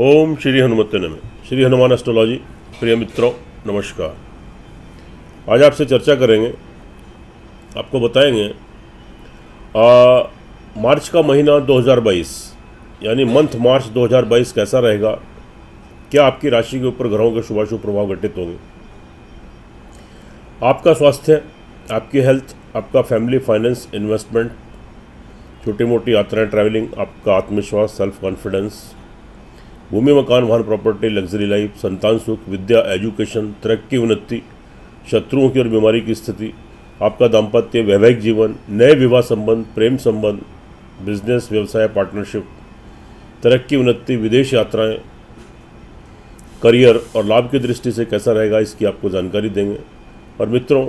ओम श्री हनुमते नमः। श्री हनुमान एस्ट्रोलॉजी। प्रिय मित्रों नमस्कार। आज आपसे चर्चा करेंगे, आपको बताएंगे मार्च का महीना 2022 यानी मंथ मार्च 2022 कैसा रहेगा, क्या आपकी राशि के ऊपर ग्रहों के शुभाशुभ प्रभाव घटित होंगे, आपका स्वास्थ्य, आपकी हेल्थ, आपका फैमिली, फाइनेंस, इन्वेस्टमेंट, छोटी मोटी यात्राएं, ट्रैवलिंग, आपका आत्मविश्वास, सेल्फ कॉन्फिडेंस, भूमि, मकान, वाहन, प्रॉपर्टी, लग्जरी लाइफ, संतान सुख, विद्या, एजुकेशन, तरक्की, उन्नति, शत्रुओं की और बीमारी की स्थिति, आपका दाम्पत्य, वैवाहिक जीवन, नए विवाह संबंध, प्रेम संबंध, बिजनेस, व्यवसाय, पार्टनरशिप, तरक्की, उन्नति, विदेश यात्राएं, करियर और लाभ की दृष्टि से कैसा रहेगा, इसकी आपको जानकारी देंगे। और मित्रों,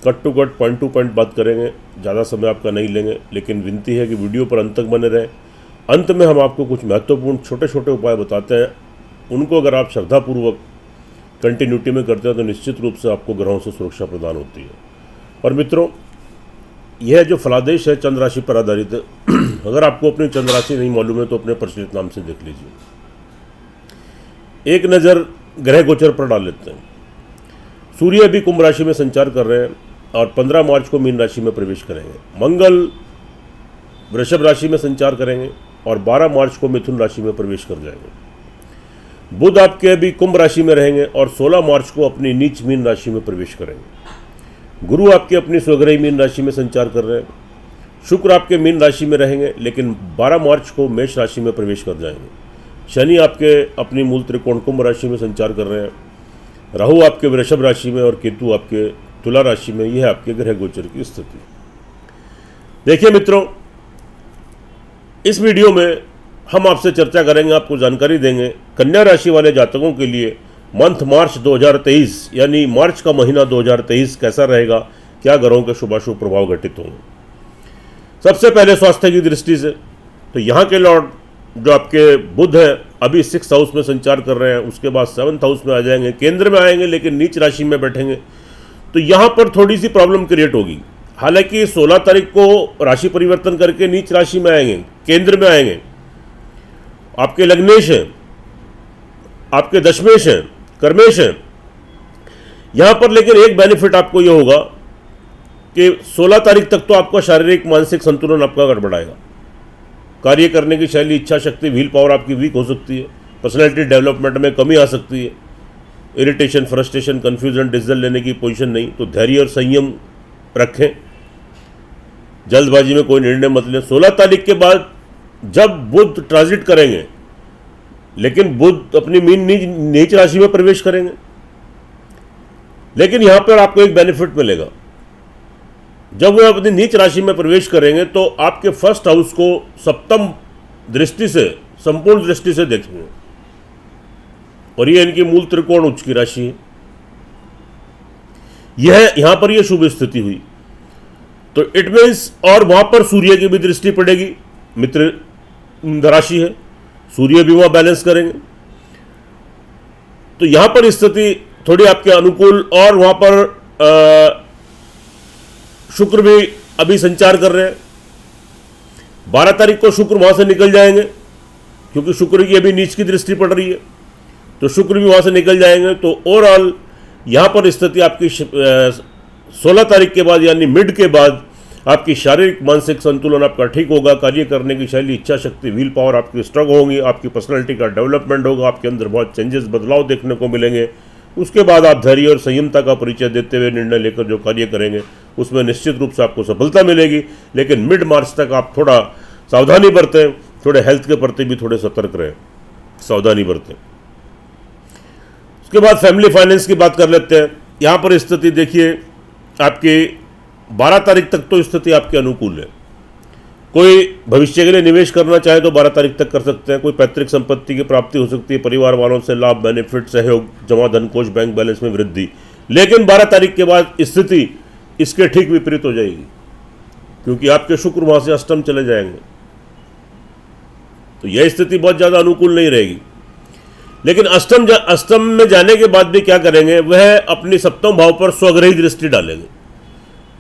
cut to cut, point to point बात करेंगे, ज़्यादा समय आपका नहीं लेंगे, लेकिन विनती है कि वीडियो पर अंत तक बने रहें। अंत में हम आपको कुछ महत्वपूर्ण छोटे छोटे उपाय बताते हैं, उनको अगर आप श्रद्धापूर्वक कंटिन्यूटी में करते हैं तो निश्चित रूप से आपको ग्रहों से सुरक्षा प्रदान होती है। और मित्रों, यह जो फलादेश है चंद्र राशि पर आधारित है। अगर आपको अपनी चंद्र राशि नहीं मालूम है तो अपने प्रचलित नाम से देख लीजिए। एक नज़र ग्रह गोचर पर डाल लेते हैं। सूर्य अभी कुंभ राशि में संचार कर रहे हैं और 15 मार्च को मीन राशि में प्रवेश करेंगे। मंगल वृषभ राशि में संचार करेंगे और 12 मार्च को मिथुन राशि में प्रवेश कर जाएंगे। बुध आपके अभी कुंभ राशि में रहेंगे और 16 मार्च को अपनी नीच मीन राशि में प्रवेश करेंगे। गुरु आपके अपनी स्वग्रही मीन राशि में संचार कर रहे हैं। शुक्र आपके मीन राशि में रहेंगे लेकिन 12 मार्च को मेष राशि में प्रवेश कर जाएंगे। शनि आपके अपनी मूल त्रिकोण कुंभ राशि में संचार कर रहे हैं। राहु आपके वृषभ राशि में और केतु आपके तुला राशि में। यह आपके ग्रह गोचर की स्थिति। देखिए मित्रों, इस वीडियो में हम आपसे चर्चा करेंगे, आपको जानकारी देंगे कन्या राशि वाले जातकों के लिए मंथ मार्च 2023 यानी मार्च का महीना 2023 कैसा रहेगा, क्या ग्रहों के शुभाशुभ प्रभाव घटित होंगे। सबसे पहले स्वास्थ्य की दृष्टि से तो यहाँ के लॉर्ड जो आपके बुध है अभी 6th हाउस में संचार कर रहे हैं, उसके बाद 7th हाउस में आ जाएंगे, केंद्र में आएंगे लेकिन नीच राशि में बैठेंगे, तो यहाँ पर थोड़ी सी प्रॉब्लम क्रिएट होगी। हालांकि 16 तारीख को राशि परिवर्तन करके नीच राशि में आएंगे, केंद्र में आएंगे, आपके लग्नेश हैं, आपके दशमेश हैं, कर्मेश हैं यहां पर। लेकिन एक बेनिफिट आपको यह होगा कि 16 तारीख तक तो आपका शारीरिक मानसिक संतुलन आपका गड़बड़ाएगा। कार्य करने की शैली, इच्छा शक्ति, व्हील पावर आपकी वीक हो सकती है। पर्सनैलिटी डेवलपमेंट में कमी आ सकती है। इरिटेशन, फ्रस्ट्रेशन, कन्फ्यूजन, डिसीजन लेने की पोजीशन नहीं, तो धैर्य और संयम रखें। जल्दबाजी में कोई निर्णय मत लें। 16 तारीख के बाद जब बुध ट्रांजिट करेंगे, लेकिन बुध अपनी मीन नीच राशि में प्रवेश करेंगे, लेकिन यहां पर आपको एक बेनिफिट मिलेगा। जब वो अपनी नीच राशि में प्रवेश करेंगे तो आपके फर्स्ट हाउस को सप्तम दृष्टि से, संपूर्ण दृष्टि से देखेंगे और ये इनकी मूल त्रिकोण उच्च की राशि है। यह यहां पर यह शुभ स्थिति हुई तो इट मीन्स, और वहां पर सूर्य की भी दृष्टि पड़ेगी, मित्र राशि है, सूर्य भी वहां बैलेंस करेंगे, तो यहां पर स्थिति थोड़ी आपके अनुकूल। और वहां पर शुक्र भी अभी संचार कर रहे हैं। 12 तारीख को शुक्र वहां से निकल जाएंगे क्योंकि शुक्र की अभी नीच की दृष्टि पड़ रही है, तो शुक्र भी वहां से निकल जाएंगे। तो ओवरऑल यहां पर स्थिति आपकी 16 तारीख के बाद यानी मिड के बाद आपकी शारीरिक मानसिक संतुलन आपका ठीक होगा। कार्य करने की शैली, इच्छा शक्ति, व्हील पावर आपकी स्ट्रांग होंगी। आपकी पर्सनालिटी का डेवलपमेंट होगा। आपके अंदर बहुत चेंजेस, बदलाव देखने को मिलेंगे। उसके बाद आप धैर्य और संयमता का परिचय देते हुए निर्णय लेकर जो कार्य करेंगे उसमें निश्चित रूप से आपको सफलता मिलेगी। लेकिन मिड मार्च तक आप थोड़ा सावधानी बरतें, थोड़े हेल्थ के प्रति भी थोड़े सतर्क रहें, सावधानी बरतें। उसके बाद फैमिली फाइनेंस की बात कर लेते हैं। यहाँ पर स्थिति देखिए, आपकी 12 तारीख तक तो स्थिति आपके अनुकूल है। कोई भविष्य के लिए निवेश करना चाहे तो 12 तारीख तक कर सकते हैं। कोई पैतृक संपत्ति की प्राप्ति हो सकती है, परिवार वालों से लाभ, बेनिफिट, सहयोग, जमा धन कोष, बैंक बैलेंस में वृद्धि। लेकिन 12 तारीख के बाद स्थिति इसके ठीक विपरीत हो जाएगी क्योंकि आपके शुक्र वहां से अष्टम चले जाएंगे, तो यह स्थिति बहुत ज़्यादा अनुकूल नहीं रहेगी। लेकिन अष्टम में जाने के बाद भी क्या करेंगे, वह अपनी सप्तम भाव पर स्वग्रही दृष्टि डालेंगे।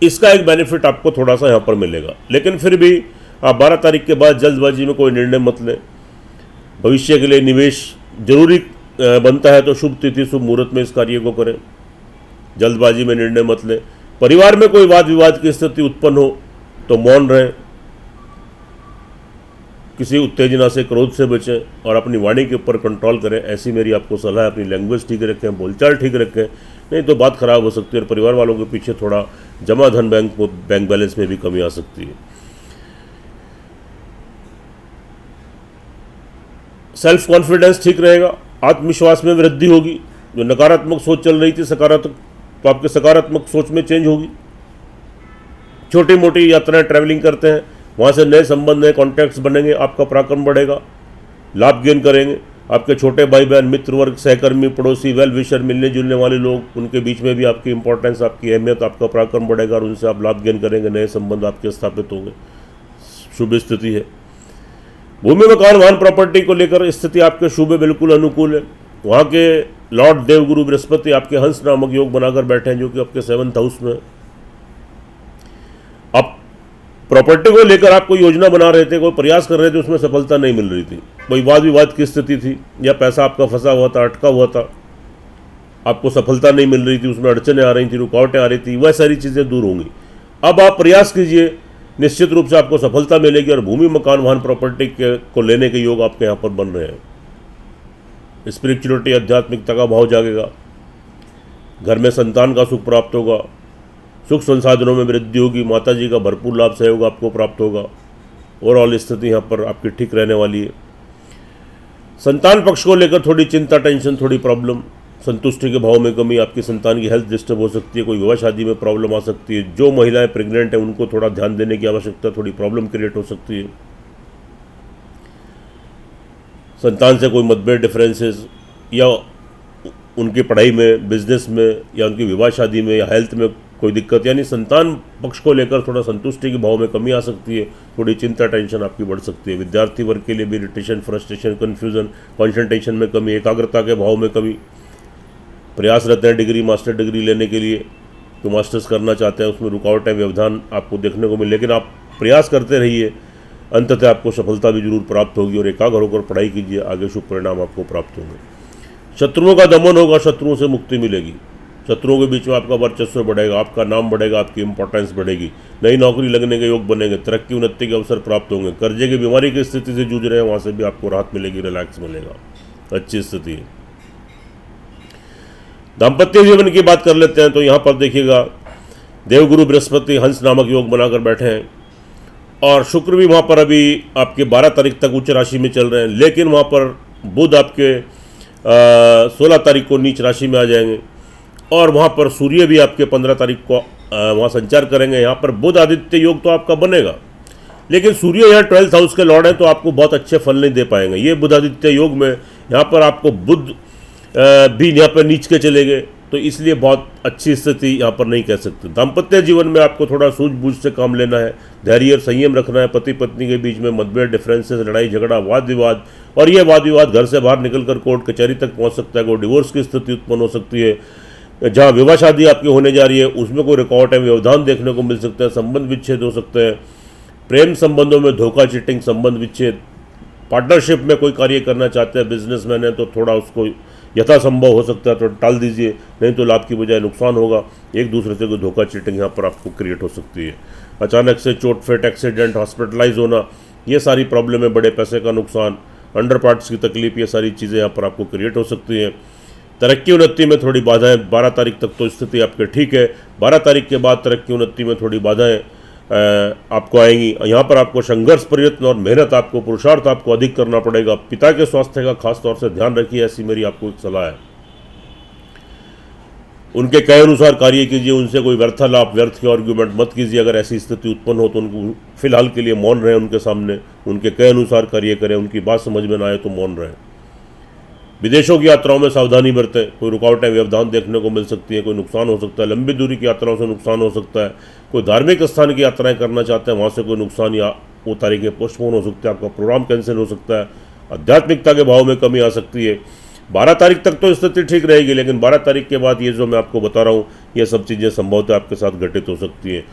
इसका एक बेनिफिट आपको थोड़ा सा यहाँ पर मिलेगा। लेकिन फिर भी आप 12 तारीख के बाद जल्दबाजी में कोई निर्णय मत लें। भविष्य के लिए निवेश जरूरी बनता है तो शुभ तिथि शुभ मुहूर्त में इस कार्य को करें। जल्दबाजी में निर्णय मत लें। परिवार में कोई वाद विवाद की स्थिति उत्पन्न हो तो मौन रहें। किसी उत्तेजना से, क्रोध से बचें और अपनी वाणी के ऊपर कंट्रोल करें, ऐसी मेरी आपको सलाह है। अपनी लैंग्वेज ठीक रखें, बोलचाल ठीक रखें, नहीं तो बात खराब हो सकती है और परिवार वालों के पीछे थोड़ा जमा धन बैंक बैलेंस में भी कमी आ सकती है। सेल्फ कॉन्फिडेंस ठीक रहेगा, आत्मविश्वास में वृद्धि होगी। जो नकारात्मक सोच चल रही थी सकारात्मक, तो आपके सकारात्मक सोच में चेंज होगी। छोटी मोटी यात्राएं ट्रैवलिंग करते हैं, वहाँ से नए संबंध, नए कॉन्टैक्ट्स बनेंगे, आपका पराक्रम बढ़ेगा, लाभ गेन करेंगे। आपके छोटे भाई बहन, मित्र वर्ग, सहकर्मी, पड़ोसी, वेल विशर, मिलने जुलने वाले लोग, उनके बीच में भी आपकी इंपॉर्टेंस, आपकी अहमियत, आपका पराक्रम बढ़ेगा और उनसे आप लाभ गेन करेंगे, नए संबंध आपके स्थापित होंगे। शुभ स्थिति है। भूमि, मकान, वाहन, प्रॉपर्टी को लेकर स्थिति आपके शुभ है, बिल्कुल अनुकूल है। वहाँ के लॉर्ड देवगुरु बृहस्पति आपके हंस नामक योग बनाकर बैठे हैं, जो कि आपके 7th हाउस में। आप प्रॉपर्टी को लेकर आप कोई योजना बना रहे थे, कोई प्रयास कर रहे थे, उसमें सफलता नहीं मिल रही थी, कोई वाद विवाद की स्थिति थी या पैसा आपका फंसा हुआ था, अटका हुआ था, आपको सफलता नहीं मिल रही थी, उसमें अड़चनें आ रही थी, रुकावटें आ रही थी, वह सारी चीज़ें दूर होंगी। अब आप प्रयास कीजिए, निश्चित रूप से आपको सफलता मिलेगी और भूमि, मकान, वाहन, प्रॉपर्टी को लेने के योग आपके यहाँ पर बन रहे हैं। स्पिरिचुअलिटी, आध्यात्मिकता का भाव जागेगा। घर में संतान का सुख प्राप्त होगा, सुख संसाधनों में वृद्धि होगी, माता जी का भरपूर लाभ सहयोग आपको प्राप्त होगा। ओवरऑल स्थिति यहाँ पर आपकी ठीक रहने वाली है। संतान पक्ष को लेकर थोड़ी चिंता, टेंशन, थोड़ी प्रॉब्लम, संतुष्टि के भाव में कमी, आपकी संतान की हेल्थ डिस्टर्ब हो सकती है, कोई विवाह शादी में प्रॉब्लम आ सकती है। जो महिलाएं प्रेग्नेंट हैं उनको थोड़ा ध्यान देने की आवश्यकता, थोड़ी प्रॉब्लम क्रिएट हो सकती है। संतान से कोई मतभेद, डिफरेंसेस या उनकी पढ़ाई में, बिजनेस में या उनकी विवाह शादी में या हेल्थ में कोई दिक्कत, यानी संतान पक्ष को लेकर थोड़ा संतुष्टि के भाव में कमी आ सकती है, थोड़ी चिंता, टेंशन आपकी बढ़ सकती है। विद्यार्थी वर्ग के लिए भी इरिटेशन, फ्रस्ट्रेशन, कन्फ्यूजन, कॉन्सेंट्रेशन में कमी, एकाग्रता के भाव में कमी। प्रयास रहते हैं डिग्री, मास्टर डिग्री लेने के लिए, तो मास्टर्स करना चाहते हैं, उसमें रुकावटें, व्यवधान आपको देखने को मिले, लेकिन आप प्रयास करते रहिए, अंततः आपको सफलता भी जरूर प्राप्त होगी और एकाग्र होकर पढ़ाई कीजिए, आगे शुभ परिणाम आपको प्राप्त होंगे। शत्रुओं का दमन होगा, शत्रुओं से मुक्ति मिलेगी, शत्रुओं के बीच में आपका वर्चस्व बढ़ेगा, आपका नाम बढ़ेगा, आपकी इंपॉर्टेंस बढ़ेगी, नई नौकरी लगने के योग बनेंगे, तरक्की उन्नति के अवसर प्राप्त होंगे। कर्जे की बीमारी की स्थिति से जूझ रहे हैं, वहाँ से भी आपको राहत मिलेगी, रिलैक्स मिलेगा, अच्छी स्थिति है। दाम्पत्य जीवन की बात कर लेते हैं, तो यहाँ पर देखिएगा देवगुरु बृहस्पति हंस नामक योग बनाकर बैठे हैं और शुक्र भी वहाँ पर अभी आपके 12 तारीख तक उच्च राशि में चल रहे हैं, लेकिन वहाँ पर बुध आपके 16 तारीख को नीच राशि में आ जाएंगे और वहाँ पर सूर्य भी आपके 15 तारीख को वहाँ संचार करेंगे। यहाँ पर बुध आदित्य योग तो आपका बनेगा, लेकिन सूर्य यहाँ 12th हाउस के लॉर्ड हैं, तो आपको बहुत अच्छे फल नहीं दे पाएंगे। ये बुध आदित्य योग में यहाँ पर आपको बुध भी यहाँ पर नीच के चले गए, तो इसलिए बहुत अच्छी स्थिति यहाँ पर नहीं कह सकते। दाम्पत्य जीवन में आपको थोड़ा सूझबूझ से काम लेना है, धैर्य और संयम रखना है। पति पत्नी के बीच में मतभेद, डिफरेंसेस, लड़ाई झगड़ा, वाद विवाद, और ये वाद विवाद घर से बाहर निकलकर कोर्ट कचहरी तक पहुँच सकता है, कोई डिवोर्स की स्थिति उत्पन्न हो सकती है। जहाँ विवाह शादी आपकी होने जा रही है उसमें कोई रुकावट है, व्यवधान देखने को मिल सकता है, संबंध विच्छेद हो सकते हैं, प्रेम संबंधों में धोखा, चीटिंग, संबंध विच्छेद, पार्टनरशिप में कोई कार्य करना चाहते हैं, बिजनेसमैन है तो थोड़ा उसको यथासंभव हो सकता है तो टाल दीजिए, नहीं तो लाभ की बजाय नुकसान होगा। एक दूसरे से कोई धोखा, चीटिंग यहाँ पर आपको क्रिएट हो सकती है। अचानक से चोट, फेट, एक्सीडेंट, हॉस्पिटलाइज होना, ये सारी प्रॉब्लम है, बड़े पैसे का नुकसान, अंडर पार्ट्स की तकलीफ, ये सारी चीज़ें यहाँ पर आपको क्रिएट हो सकती हैं। तरक्की उन्नति में थोड़ी बाधाएं, 12 तारीख तक तो स्थिति आपके ठीक है, 12 तारीख के बाद तरक्की उन्नति में थोड़ी बाधाएं आपको आएंगी। यहाँ पर आपको संघर्ष, प्रयत्न और मेहनत, आपको पुरुषार्थ आपको अधिक करना पड़ेगा। पिता के स्वास्थ्य का खास तौर से ध्यान रखिए, ऐसी मेरी आपको एक सलाह है। उनके कहे अनुसार कार्य कीजिए, उनसे कोई व्यर्थालाप, व्यर्थ के आर्ग्यूमेंट मत कीजिए। अगर ऐसी स्थिति उत्पन्न हो तो उनको फिलहाल के लिए मौन रहें, उनके सामने उनके कहे अनुसार कार्य करें, उनकी बात समझ में ना आए तो मौन रहें। विदेशों की यात्राओं में सावधानी बरतें, कोई रुकावटें, व्यवधान देखने को मिल सकती है, कोई नुकसान हो सकता है, लंबी दूरी की यात्राओं से नुकसान हो सकता है, कोई धार्मिक स्थान की यात्राएं करना चाहते हैं वहाँ से कोई नुकसान या वो तारीखें पोस्टपोन हो सकती है, आपका प्रोग्राम कैंसिल हो सकता है, आध्यात्मिकता के भाव में कमी आ सकती है। 12 तारीख तक तो स्थिति ठीक रहेगी, लेकिन 12 तारीख के बाद ये जो मैं आपको बता रहा हूँ ये सब चीज़ें संभवतः आपके साथ घटित हो सकती हैं।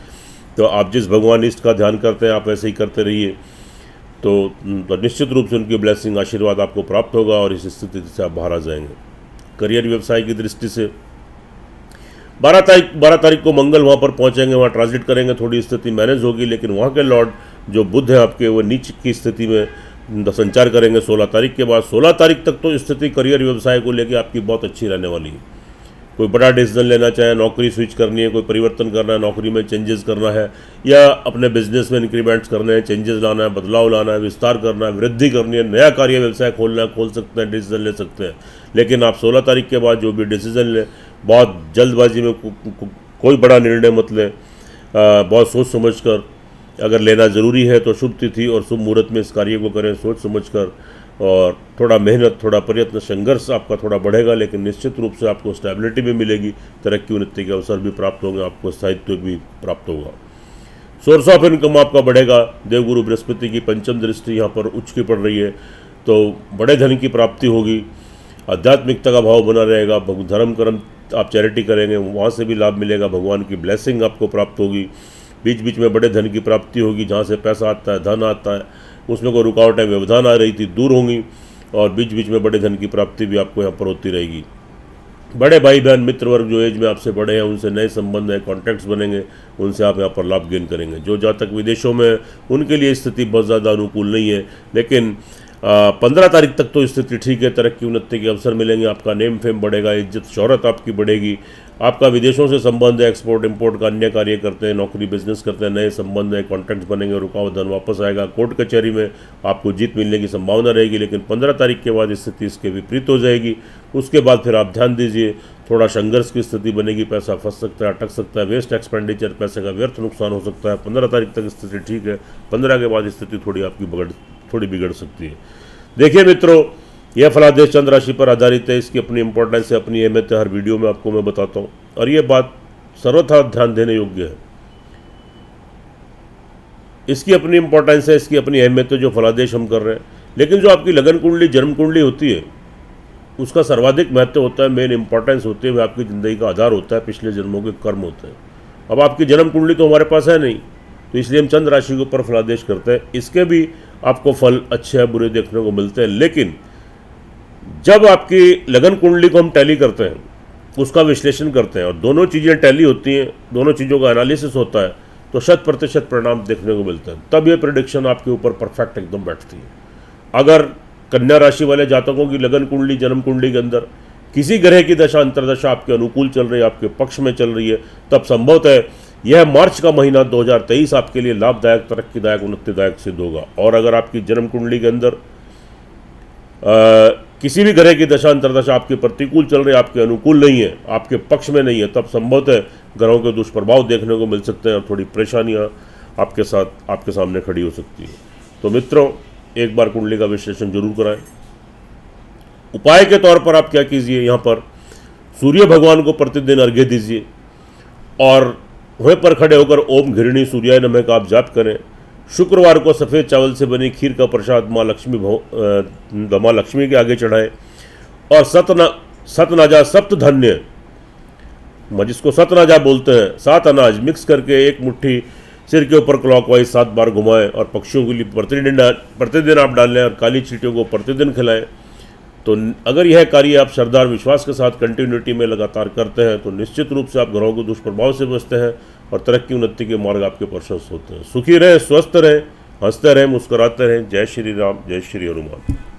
तो आप जिस भगवान इष्ट का ध्यान करते हैं आप ऐसे ही करते रहिए। तो निश्चित रूप से उनकी ब्लेसिंग आशीर्वाद आपको प्राप्त होगा और इस स्थिति से आप बाहर आ जाएंगे। करियर व्यवसाय की दृष्टि से 12 तारीख को मंगल वहाँ पर पहुँचेंगे, वहाँ ट्रांजिट करेंगे, थोड़ी स्थिति मैनेज होगी, लेकिन वहाँ के लॉर्ड जो बुध है आपके वो नीच की स्थिति में संचार करेंगे 16 तारीख के बाद। 16 तारीख तक तो स्थिति करियर व्यवसाय को लेकर आपकी बहुत अच्छी रहने वाली है। कोई बड़ा डिसीजन लेना चाहे, नौकरी स्विच करनी है, कोई परिवर्तन करना है, नौकरी में चेंजेस करना है, या अपने बिजनेस में इंक्रीमेंट्स करने हैं, चेंजेस लाना है, बदलाव लाना है, विस्तार करना है, वृद्धि करनी है, नया कार्य व्यवसाय खोलना है, खोल सकते हैं, डिसीजन ले सकते हैं। लेकिन आप 16 तारीख के बाद जो भी डिसीजन लें, बहुत जल्दबाजी में कोई बड़ा निर्णय मत लें, बहुत सोच समझ कर अगर लेना ज़रूरी है तो शुभ तिथि और शुभ मुहूर्त में इस कार्य को करें, सोच समझ कर, और थोड़ा मेहनत, थोड़ा प्रयत्न, संघर्ष आपका थोड़ा बढ़ेगा, लेकिन निश्चित रूप से आपको स्टेबिलिटी भी मिलेगी, तरक्की उन्नति के अवसर भी प्राप्त होंगे, आपको स्थायित्व भी प्राप्त होगा। सोर्स ऑफ इनकम आपका बढ़ेगा। देवगुरु बृहस्पति की पंचम दृष्टि यहाँ पर उच्च की पड़ रही है, तो बड़े धन की प्राप्ति होगी। आध्यात्मिकता का भाव बना रहेगा। धर्म कर्म आप चैरिटी करेंगे, वहाँ से भी लाभ मिलेगा, भगवान की ब्लेसिंग आपको प्राप्त होगी। बीच बीच में बड़े धन की प्राप्ति होगी, जहाँ से पैसा आता है, धन आता है, उसमें कोई रुकावटें, व्यवधान आ रही थी, दूर होंगी, और बीच बीच में बड़े धन की प्राप्ति भी आपको यहाँ पर होती रहेगी। बड़े भाई बहन मित्र वर्ग जो एज में आपसे बड़े हैं, उनसे नए संबंध हैं, कॉन्टैक्ट्स बनेंगे, उनसे आप यहाँ पर लाभ गेन करेंगे। जो जातक विदेशों में, उनके लिए स्थिति बहुत ज़्यादा अनुकूल नहीं है, लेकिन 15 तारीख तक तो स्थिति ठीक है, तरक्की उन्नति के अवसर मिलेंगे, आपका नेम फेम बढ़ेगा, इज्जत शोहरत आपकी बढ़ेगी, आपका विदेशों से संबंध है, एक्सपोर्ट इंपोर्ट का अन्य कार्य करते हैं, नौकरी बिजनेस करते हैं, नए संबंध है, कॉन्ट्रैक्ट बनेंगे, रुका हुआ धन वापस आएगा, कोर्ट कचहरी में आपको जीत मिलने की संभावना रहेगी। लेकिन 15 तारीख के बाद स्थिति इसके विपरीत हो जाएगी। उसके बाद फिर आप ध्यान दीजिए, थोड़ा संघर्ष की स्थिति बनेगी, पैसा फंस सकता है, अटक सकता है, वेस्ट एक्सपेंडिचर, पैसे का व्यर्थ नुकसान हो सकता है। 15 तारीख तक स्थिति ठीक है, 15 के बाद स्थिति थोड़ी आपकी थोड़ी बिगड़ सकती है। देखिए मित्रों, यह फलादेश चंद्र राशि पर आधारित है, इसकी अपनी इंपॉर्टेंस है, अपनी अहमियत है, हर वीडियो में आपको मैं बताता हूँ, और ये बात सर्वथा ध्यान देने योग्य है। इसकी अपनी इंपॉर्टेंस है, इसकी अपनी अहमियत है जो फलादेश हम कर रहे हैं, लेकिन जो आपकी लगन कुंडली, जन्म कुंडली होती है, उसका सर्वाधिक महत्व होता है, मेन इंपॉर्टेंस होती है, वह आपकी ज़िंदगी का आधार होता है, पिछले जन्मों के कर्म होते हैं। अब आपकी जन्म कुंडली तो हमारे पास है नहीं, तो इसलिए हम चंद्र राशि के ऊपर फलादेश करते हैं। इसके भी आपको फल अच्छे या बुरे देखने को मिलते हैं, लेकिन जब आपकी लगन कुंडली को हम टैली करते हैं, उसका विश्लेषण करते हैं, और दोनों चीज़ें टैली होती हैं, दोनों चीज़ों का एनालिसिस होता है, तो 100% परिणाम देखने को मिलते हैं। तब ये प्रेडिक्शन आपके ऊपर परफेक्ट एकदम बैठती है। अगर कन्या राशि वाले जातकों की लगन कुंडली, जन्म कुंडली के अंदर किसी ग्रह की दशा अंतरदशा आपके अनुकूल चल रही है, आपके पक्ष में चल रही है, तब संभवतः यह मार्च का महीना 2023 आपके लिए लाभदायक, तरक्कीदायक, उन्नतिदायक सिद्ध होगा। और अगर आपकी जन्म कुंडली के अंदर किसी भी ग्रह की दशा अंतरदशा आपके प्रतिकूल चल रही है, आपके अनुकूल नहीं है, आपके पक्ष में नहीं है, तब संभवतः ग्रहों के दुष्प्रभाव देखने को मिल सकते हैं और थोड़ी परेशानियां आपके साथ, आपके सामने खड़ी हो सकती है। तो मित्रों, एक बार कुंडली का विश्लेषण जरूर कराएं। उपाय के तौर पर आप क्या कीजिए, यहाँ पर सूर्य भगवान को प्रतिदिन अर्घ्य दीजिए, और वहीं पर खड़े होकर ओम घृणी सूर्याय नमः का आप जाप करें। शुक्रवार को सफ़ेद चावल से बनी खीर का प्रसाद माँ लक्ष्मी के आगे चढ़ाएं, और सतनाजा सप्त धान्य, जिसको सतनाजा बोलते हैं, 7 अनाज मिक्स करके एक मुट्ठी सिर के ऊपर क्लॉकवाइज 7 बार घुमाएं, और पक्षियों के लिए प्रतिदिन आप डालें, और काली चींटियों को प्रतिदिन खिलाएं। तो अगर यह कार्य आप श्रद्धा और विश्वास के साथ कंटिन्यूटी में लगातार करते हैं, तो निश्चित रूप से आप ग्रहों के दुष्प्रभाव से बचते हैं और तरक्की उन्नति के मार्ग आपके प्रशस्त होते हैं। सुखी रहें, स्वस्थ रहें, हंसते रहें, मुस्कुराते रहें। जय श्री राम, जय श्री हनुमान।